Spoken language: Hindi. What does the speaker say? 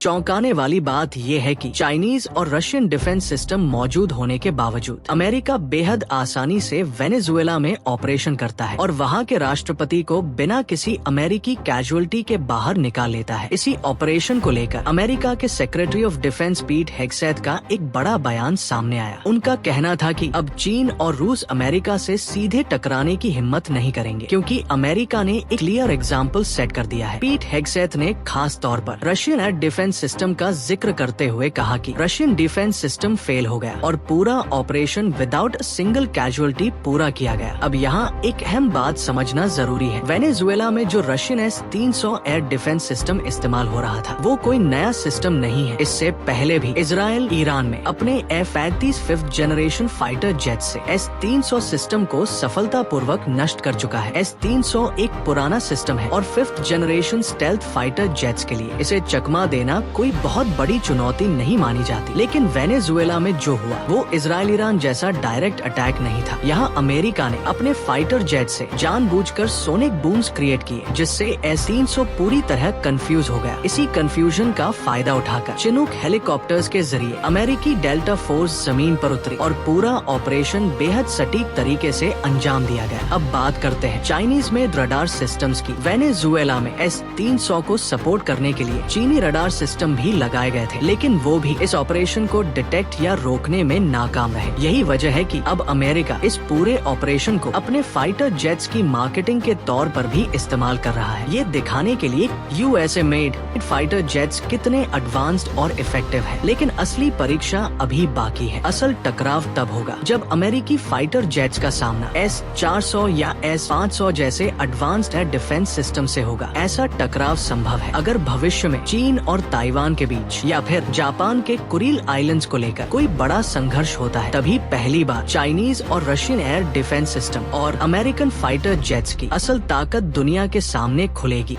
चौंकाने वाली बात यह है कि चाइनीज और रशियन डिफेंस सिस्टम मौजूद होने के बावजूद अमेरिका बेहद आसानी से वेनेजुएला में ऑपरेशन करता है और वहां के राष्ट्रपति को बिना किसी अमेरिकी कैजुअलिटी के बाहर निकाल लेता है। इसी ऑपरेशन को लेकर अमेरिका के सेक्रेटरी ऑफ डिफेंस पीट हेग्सेथ का एक बड़ा बयान सामने आया। उनका कहना था कि अब चीन और रूस अमेरिका से सीधे टकराने की हिम्मत नहीं करेंगे, क्योंकि अमेरिका ने एक क्लियर एग्जाम्पल सेट कर दिया है। पीट हेग्सेथ ने खास तौर पर रशियन एयर डिफेंस सिस्टम का जिक्र करते हुए कहा कि रशियन डिफेंस सिस्टम फेल हो गया और पूरा ऑपरेशन विदाउट सिंगल कैजुअलिटी पूरा किया गया। अब यहाँ एक अहम बात समझना जरूरी है। वेनेजुएला में जो Russian S-300 air defence system इस्तेमाल हो रहा था वो कोई नया सिस्टम नहीं है। इससे पहले भी इजराइल ईरान में अपने F-35 5th generation fighter jet से S-300 सिस्टम को सफलता पूर्वक नष्ट कर चुका है। S-300 एक पुराना सिस्टम है और 5th generation stealth fighter jets के लिए इसे चकमा देना कोई बहुत बड़ी चुनौती नहीं मानी जाती। लेकिन वेनेजुएला में जो हुआ वो इजराइल ईरान जैसा डायरेक्ट अटैक नहीं था। यहाँ अमेरिका ने अपने फाइटर जेट से जानबूझकर सोनिक बूम्स क्रिएट किए, जिससे S-300 पूरी तरह कंफ्यूज हो गया। इसी कंफ्यूजन का फायदा उठाकर चिनूक हेलीकॉप्टर्स के जरिए अमेरिकी डेल्टा फोर्स जमीन पर उतरी और पूरा ऑपरेशन बेहद सटीक तरीके से अंजाम दिया गया। अब बात करते हैं चाइनीज में रडार सिस्टम्स की। वेनेजुएला में S-300 को सपोर्ट करने के लिए चीनी रडार सिस्टम भी लगाए गए थे, लेकिन वो भी इस ऑपरेशन को डिटेक्ट या रोकने में नाकाम रहे। यही वजह है कि अब अमेरिका इस पूरे ऑपरेशन को अपने फाइटर जेट्स की मार्केटिंग के तौर पर भी इस्तेमाल कर रहा है, ये दिखाने के लिए USA मेड फाइटर जेट्स कितने एडवांस्ड और इफेक्टिव है। लेकिन असली परीक्षा अभी बाकी है। असल टकराव तब होगा जब अमेरिकी फाइटर जेट्स का सामना S-400 या S-500 जैसे एडवांस्ड एयर डिफेंस सिस्टम से होगा। ऐसा टकराव संभव है अगर भविष्य में चीन और ताइवान के बीच या फिर जापान के कुरिल आइलैंड्स को लेकर कोई बड़ा संघर्ष होता है। तभी पहली बार चाइनीज और रशियन एयर डिफेंस सिस्टम और अमेरिकन फाइटर जेट्स की असल ताकत दुनिया के सामने खुलेगी।